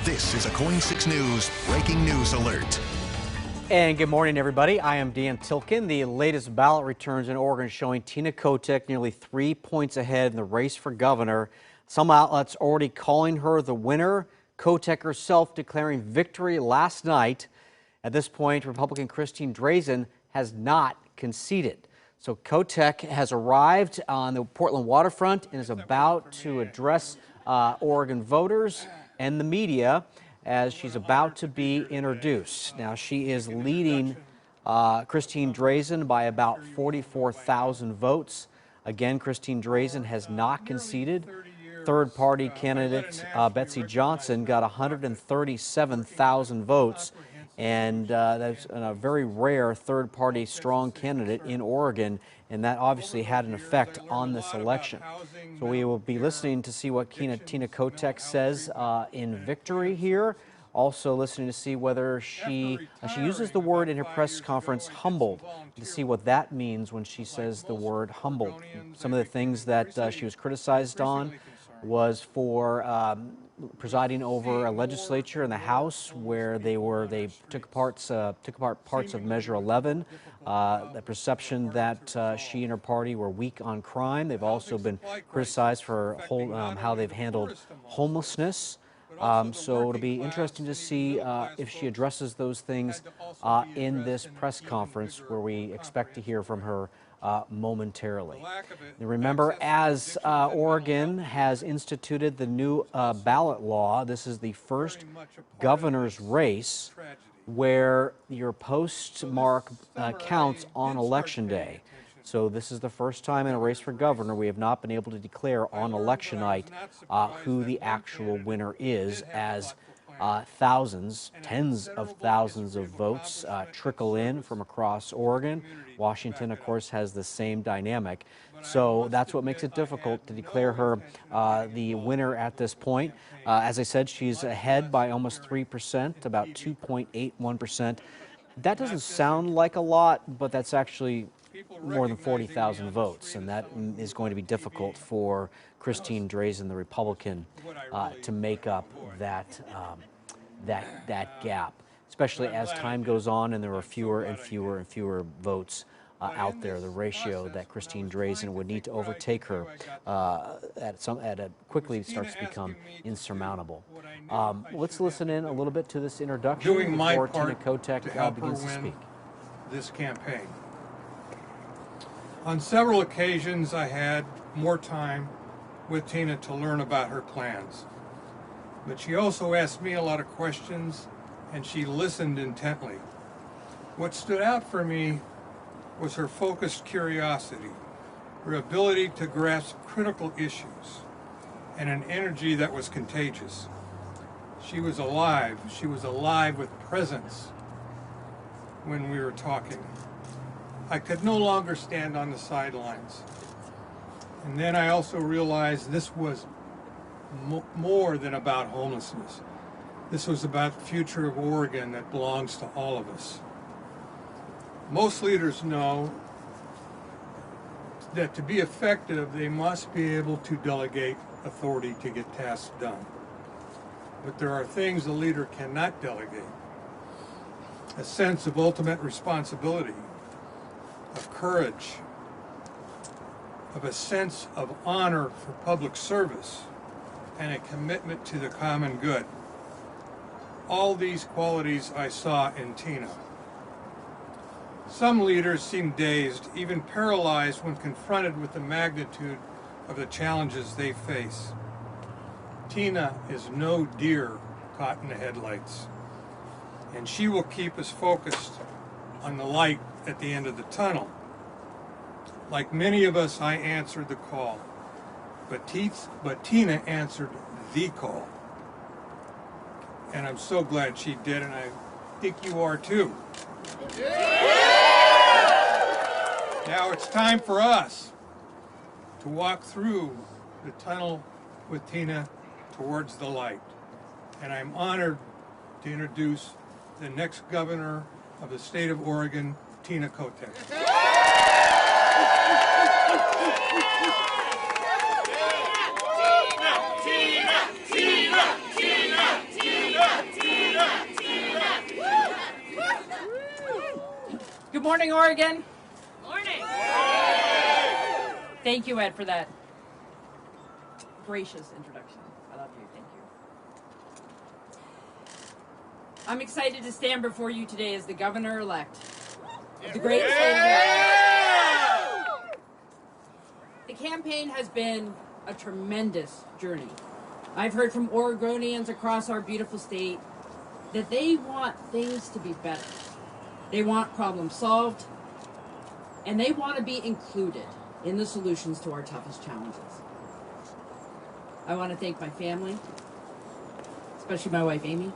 This is a Coin 6 News breaking news alert. And good morning, everybody. I am Dan Tilkin. The latest ballot returns in Oregon showing Tina Kotek nearly 3 points ahead in the race for governor. Some outlets already calling her the winner. Kotek herself declaring victory last night. At this point, Republican Christine Drazen has not conceded. So Kotek has arrived on the Portland waterfront and is about to address Oregon voters and the media as she's about to be introduced. Now, she is leading Christine Drazen by about 44,000 votes. Again, Christine Drazen has not conceded. Third-party candidate Betsy Johnson got 137,000 votes, and that's a very rare third-party strong candidate in Oregon, and that obviously had an effect on this election. So we will be listening to see what Tina Kotek says in victory here. Also listening to see whether she uses the word in her press conference, humbled, to see what that means when she says the word humbled. Some of the things that she was criticized on was for presiding over a legislature in the House where they took apart parts of Measure 11. The perception that she and her party were weak on crime. They've also been criticized for how they've handled homelessness. So it'll be interesting to see if she addresses those things in this press conference where we expect to hear from her momentarily. Now remember, as Oregon has instituted the new ballot law, this is the first governor's race where your postmark counts on Election Day. So this is the first time in a race for governor we have not been able to declare on election night who the actual winner is, as thousands, tens of thousands of votes trickle in from across Oregon. Washington, of course, has the same dynamic. So that's what makes it difficult to declare her the winner at this point. As I said, she's ahead by almost 3%, about 2.81%. That doesn't sound like a lot, but that's actually more than 40,000 votes, and that is going to be difficult for Christine Drazen, the Republican, to make up that gap, especially as time goes on and there are fewer and fewer and fewer votes out there. The ratio that Christine Drazen would need to overtake her quickly starts to become insurmountable. Let's listen in a little bit to this introduction before Tina Kotek begins to speak. This campaign. On several occasions, I had more time with Tina to learn about her plans. But she also asked me a lot of questions, and she listened intently. What stood out for me was her focused curiosity, her ability to grasp critical issues, and an energy that was contagious. She was alive. She was alive with presence when we were talking. I could no longer stand on the sidelines. And then I also realized this was more than about homelessness. This was about the future of Oregon that belongs to all of us. Most leaders know that to be effective, they must be able to delegate authority to get tasks done. But there are things a leader cannot delegate. A sense of ultimate responsibility, of courage, of a sense of honor for public service, and a commitment to the common good. All these qualities I saw in Tina. Some leaders seem dazed, even paralyzed when confronted with the magnitude of the challenges they face. Tina is no deer caught in the headlights, and she will keep us focused on the light at the end of the tunnel. Like many of us, I answered the call, but Tina answered the call. And I'm so glad she did, and I think you are too. Now it's time for us to walk through the tunnel with Tina towards the light. And I'm honored to introduce the next governor of the state of Oregon, Tina Kotek. Tina! morning, Oregon. Morning. Thank you, Ed, for that gracious introduction. I love you. Thank you. I'm excited to stand before you today as the governor-elect of the great state of Oregon. The campaign has been a tremendous journey. I've heard from Oregonians across our beautiful state that they want things to be better. They want problems solved, and they want to be included in the solutions to our toughest challenges. I want to thank my family, especially my wife, Amy,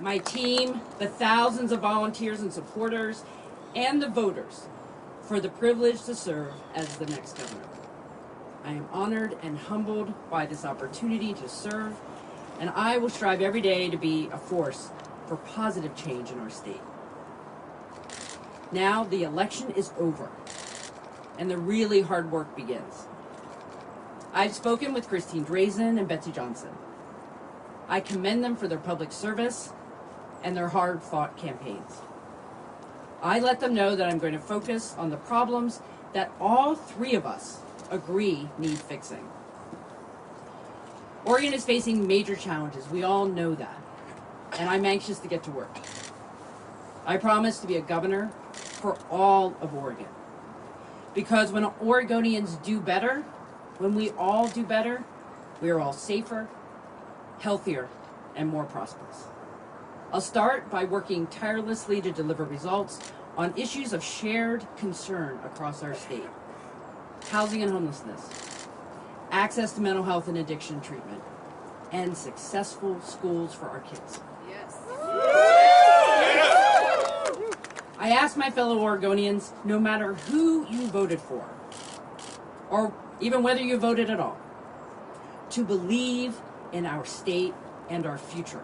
my team, the thousands of volunteers and supporters, and the voters for the privilege to serve as the next governor. I am honored and humbled by this opportunity to serve, and I will strive every day to be a force for positive change in our state. Now the election is over, and the really hard work begins. I've spoken with Christine Drazen and Betsy Johnson. I commend them for their public service and their hard-fought campaigns. I let them know that I'm going to focus on the problems that all three of us agree need fixing. Oregon is facing major challenges. We all know that. And I'm anxious to get to work. I promise to be a governor for all of Oregon. Because when Oregonians do better, when we all do better, we are all safer, healthier, and more prosperous. I'll start by working tirelessly to deliver results on issues of shared concern across our state. Housing and homelessness, access to mental health and addiction treatment, and successful schools for our kids. Yes. I ask my fellow Oregonians, no matter who you voted for, or even whether you voted at all, to believe in our state and our future.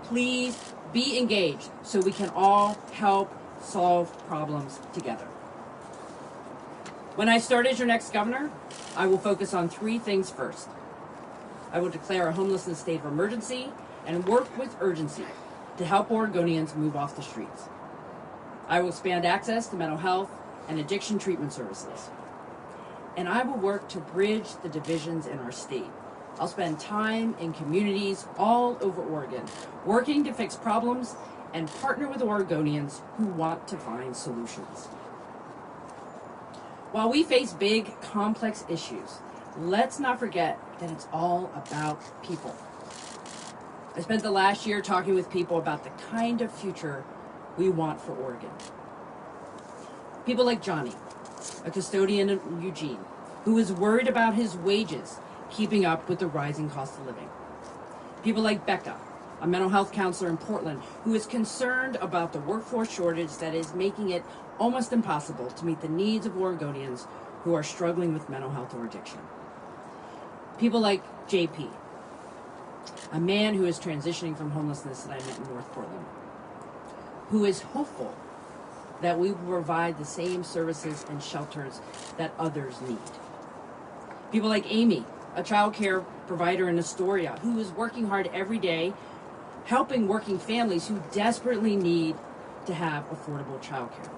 Please be engaged so we can all help solve problems together. When I start as your next governor, I will focus on three things first. I will declare a homelessness state of emergency and work with urgency to help Oregonians move off the streets. I will expand access to mental health and addiction treatment services. And I will work to bridge the divisions in our state. I'll spend time in communities all over Oregon, working to fix problems and partner with Oregonians who want to find solutions. While we face big, complex issues, let's not forget that it's all about people. I spent the last year talking with people about the kind of future we want for Oregon. People like Johnny, a custodian in Eugene, who is worried about his wages keeping up with the rising cost of living. People like Becca, a mental health counselor in Portland, who is concerned about the workforce shortage that is making it almost impossible to meet the needs of Oregonians who are struggling with mental health or addiction. People like JP, a man who is transitioning from homelessness that I met in North Portland, who is hopeful that we will provide the same services and shelters that others need. People like Amy, a child care provider in Astoria, who is working hard every day, helping working families who desperately need to have affordable child care.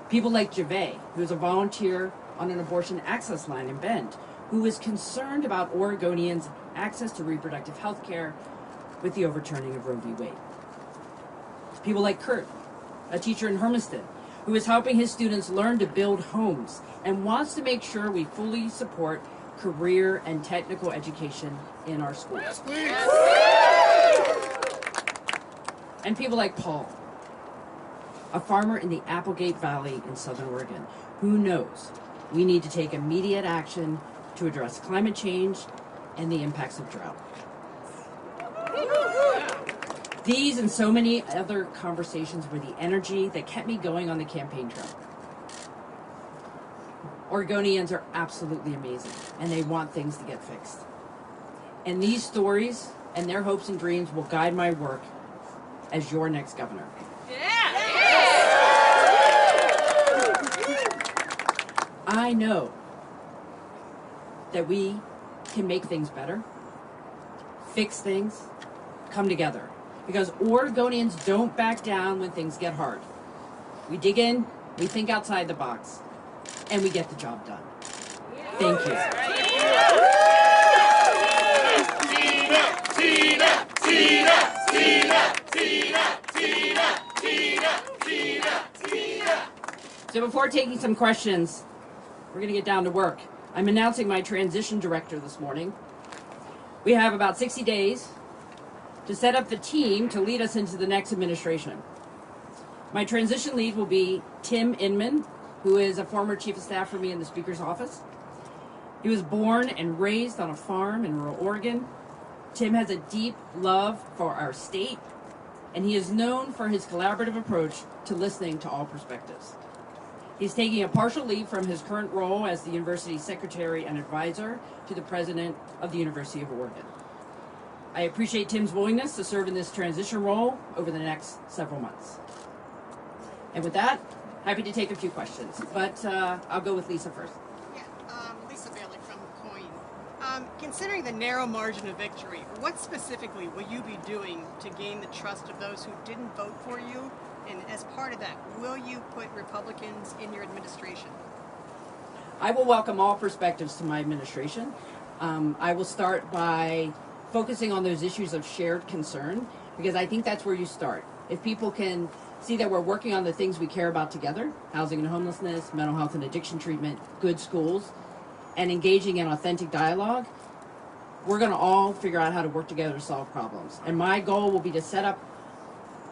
People like Gervais, who is a volunteer on an abortion access line in Bend, who is concerned about Oregonians' access to reproductive health care with the overturning of Roe v. Wade. People like Kurt, a teacher in Hermiston, who is helping his students learn to build homes and wants to make sure we fully support career and technical education in our schools. Yes, please. And people like Paul, a farmer in the Applegate Valley in Southern Oregon, who knows we need to take immediate action to address climate change and the impacts of drought. These and so many other conversations were the energy that kept me going on the campaign trail. Oregonians are absolutely amazing, and they want things to get fixed. And these stories and their hopes and dreams will guide my work as your next governor. I know that we can make things better, fix things, come together. because Oregonians don't back down when things get hard. We dig in, we think outside the box, and we get the job done. Thank you. So before taking some questions, we're going to get down to work. I'm announcing my transition director this morning. We have about 60 days to set up the team to lead us into the next administration. My transition lead will be Tim Inman, who is a former chief of staff for me in the Speaker's office. He was born and raised on a farm in rural Oregon. Tim has a deep love for our state, and he is known for his collaborative approach to listening to all perspectives. He's taking a partial leave from his current role as the university's secretary and advisor to the president of the University of Oregon. I appreciate Tim's willingness to serve in this transition role over the next several months. And with that, happy to take a few questions, but I'll go with Lisa first. Yeah, Lisa Bailey from Coin. Considering the narrow margin of victory, what specifically will you be doing to gain the trust of those who didn't vote for you? And as part of that, will you put Republicans in your administration? I will welcome all perspectives to my administration. I will start by focusing on those issues of shared concern, because I think that's where you start. If people can see that we're working on the things we care about together, housing and homelessness, mental health and addiction treatment, good schools, and engaging in authentic dialogue, we're going to all figure out how to work together to solve problems. And my goal will be to set up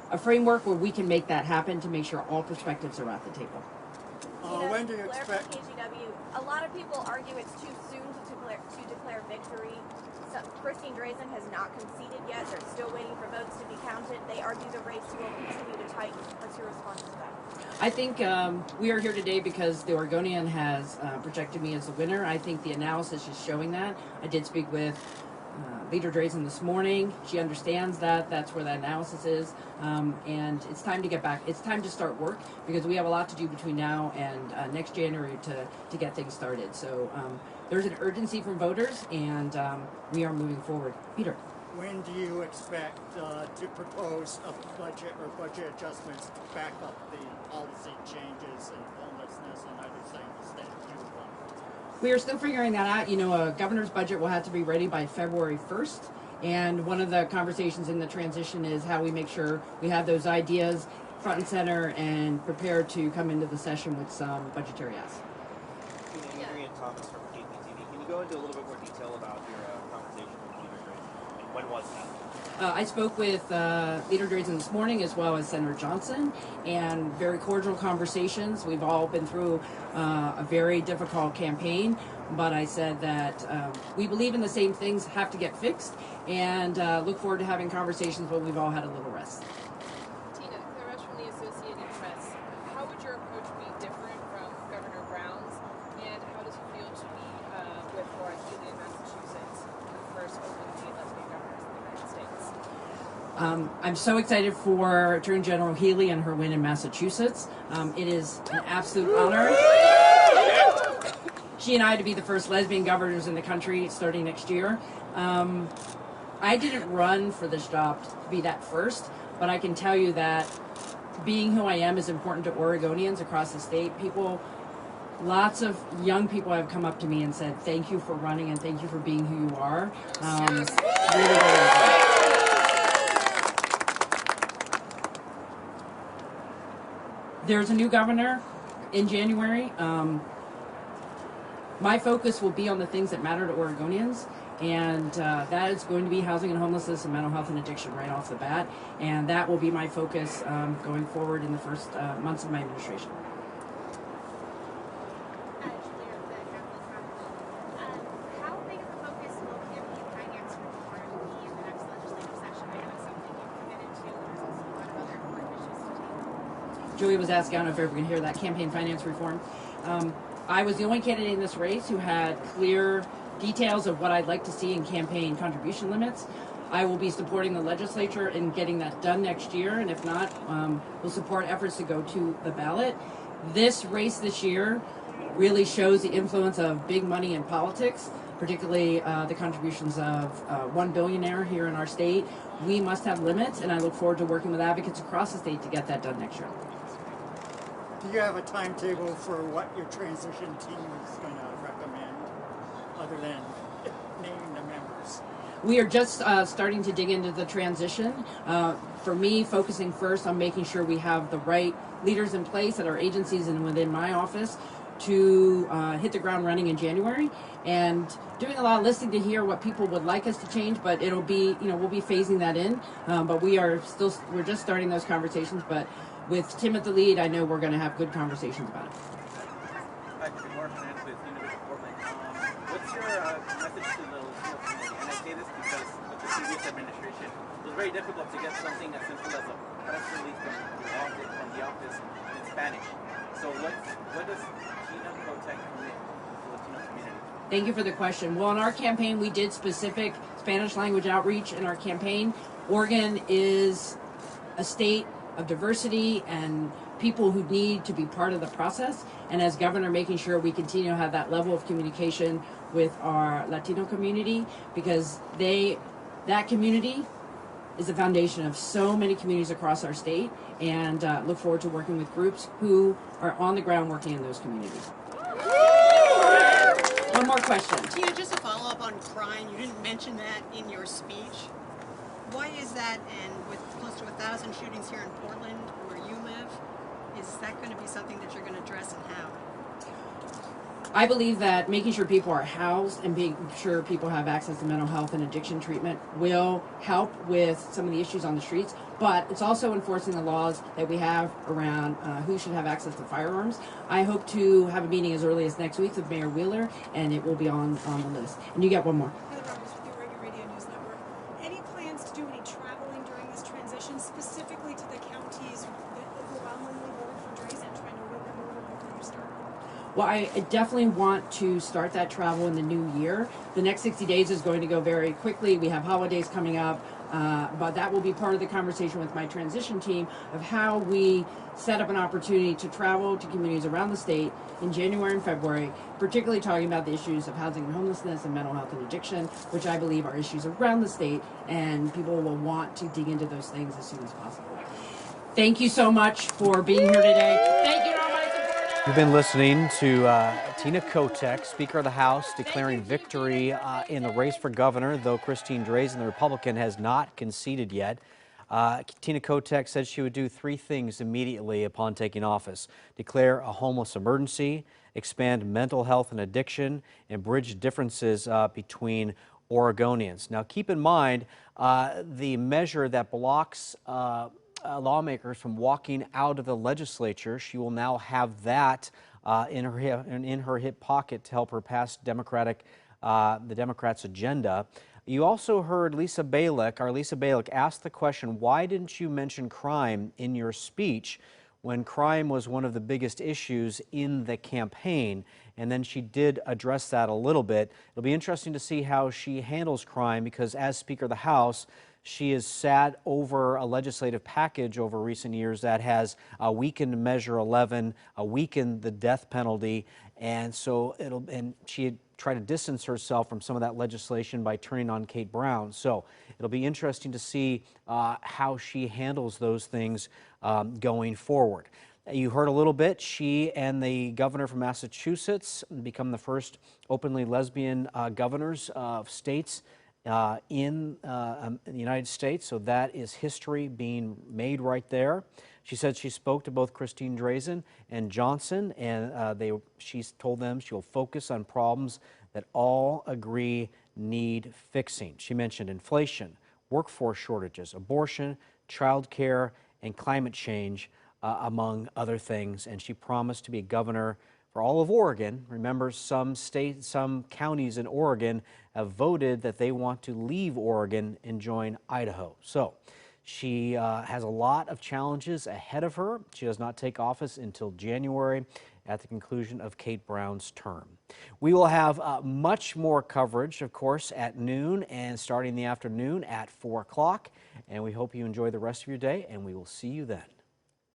a framework where we can make that happen, to make sure all perspectives are at the table. When do you expect? KGW, a lot of people argue it's too soon to declare victory. So Christine Drazen has not conceded yet. They're still waiting for votes to be counted. They argue the race will continue to tighten. What's your response to that? I think we are here today because the Oregonian has projected me as the winner. I think the analysis is showing that. I did speak with Leader Drazen this morning. She understands that. That's where that analysis is. And it's time to get back. It's time to start work, because we have a lot to do between now and next January to get things started. So there's an urgency from voters, and we are moving forward. Peter. When do you expect to propose a budget or budget adjustments to back up the policy changes in homelessness and other things that you want? We are still figuring that out. You know, a governor's budget will have to be ready by February 1st. And one of the conversations in the transition is how we make sure we have those ideas front and center and prepared to come into the session with some budgetary asks. Adrian Thomas from KPTV. Can you go into a little bit more detail about your conversation with Leader Drazen? And when was that? I spoke with Leader Drazen this morning, as well as Senator Johnson, and very cordial conversations. We've all been through a very difficult campaign, but I said that we believe in the same things have to get fixed, and look forward to having conversations when we've all had a little rest. Tina, Karesh from the Associated Press. How would your approach be different from Governor Brown's, and how does it feel to be with Laura Healy in Massachusetts, the first openly lesbian governors in the United States? I'm so excited for Attorney General Healy and her win in Massachusetts. It is an absolute honor. She and I to be the first lesbian governors in the country starting next year. I didn't run for this job to be that first, but I can tell you that being who I am is important to Oregonians across the state. Lots of young people have come up to me and said, thank you for running and thank you for being who you are. Really, really There's a new governor in January. My focus will be on the things that matter to Oregonians, and that is going to be housing and homelessness and mental health and addiction right off the bat, and that will be my focus going forward in the first months of my administration. How big of a focus will campaign finance reform be in the next legislative session? I know it's something you've committed to, but there's also a lot of other important issues to take. Julie was asking, I don't know if everyone can hear that, campaign finance reform. I was the only candidate in this race who had clear details of what I'd like to see in campaign contribution limits. I will be supporting the legislature in getting that done next year, and if not, we'll support efforts to go to the ballot. This race this year really shows the influence of big money in politics. particularly the contributions of one billionaire here in our state. We must have limits, and I look forward to working with advocates across the state to get that done next year. Do you have a timetable for what your transition team is going to recommend, other than naming the members? We are just starting to dig into the transition. For me, focusing first on making sure we have the right leaders in place at our agencies and within my office to hit the ground running in January, and doing a lot of listening to hear what people would like us to change, but it'll be, we'll be phasing that in. But we're just starting those conversations, but with Tim at the lead, I know we're going to have good conversations about it. Hi, good morning, with University of Portland. What's your message to the Latino community? And I say this because with the previous administration, it was very difficult to get something as simple as a press release from the office in Spanish. So what does Tina Kotek commit to the Latino community? Thank you for the question. Well, in our campaign, we did specific Spanish language outreach in our campaign. Oregon is a state of diversity and people who need to be part of the process. And as governor, making sure we continue to have that level of communication with our Latino community, because that community is the foundation of so many communities across our state, and look forward to working with groups who are on the ground working in those communities. One more question. Tina, just to follow up on crime, you didn't mention that in your speech. Why is that, and with close to 1,000 shootings here in Portland, where you live, is that going to be something that you're going to address, and how? I believe that making sure people are housed and being sure people have access to mental health and addiction treatment will help with some of the issues on the streets, but it's also enforcing the laws that we have around who should have access to firearms. I hope to have a meeting as early as next week with Mayor Wheeler, and it will be on the list. And you get one more. Heather Roberts with your Regular Radio News Network. Any plans to do any traveling during this transition, specifically to the counties that overwhelmingly voted for Drazen, trying to win them over before you start? Well, I definitely want to start that travel in the new year. The next 60 days is going to go very quickly. We have holidays coming up, but that will be part of the conversation with my transition team of how we set up an opportunity to travel to communities around the state in January and February, particularly talking about the issues of housing and homelessness and mental health and addiction, which I believe are issues around the state, and people will want to dig into those things as soon as possible. Thank you so much for being here today. Thank you to all my supporters. You've been listening to Tina Kotek, Speaker of the House, declaring victory in the race for governor, though Christine Drazen, the Republican, has not conceded yet. Tina Kotek said she would do three things immediately upon taking office: declare a homeless emergency, expand mental health and addiction, and bridge differences between Oregonians. Now, keep in mind the measure that blocks lawmakers from walking out of the legislature. She will now have that in her hip pocket to help her pass the Democrats' agenda. You also heard Lisa Balick ask the question, why didn't you mention crime in your speech, when crime was one of the biggest issues in the campaign? And then she did address that a little bit. It'll be interesting to see how she handles crime, because as Speaker of the House, she has sat over a legislative package over recent years that has weakened Measure 11, weakened the death penalty, and so she had tried to distance herself from some of that legislation by turning on Kate Brown. So it'll be interesting to see how she handles those things going forward. You heard a little bit. She and the governor from Massachusetts become the first openly lesbian governors of states in the United States, so that is history being made right there. She said she spoke to both Christine Drazen and Johnson, and she's told them she will focus on problems that all agree need fixing. She mentioned inflation, workforce shortages, abortion, child care, and climate change, among other things, and she promised to be a governor for all of Oregon. Remember, some counties in Oregon have voted that they want to leave Oregon and join Idaho. So she has a lot of challenges ahead of her. She does not take office until January, at the conclusion of Kate Brown's term. We will have much more coverage, of course, at noon and starting the afternoon at 4 o'clock. And we hope you enjoy the rest of your day, and we will see you then.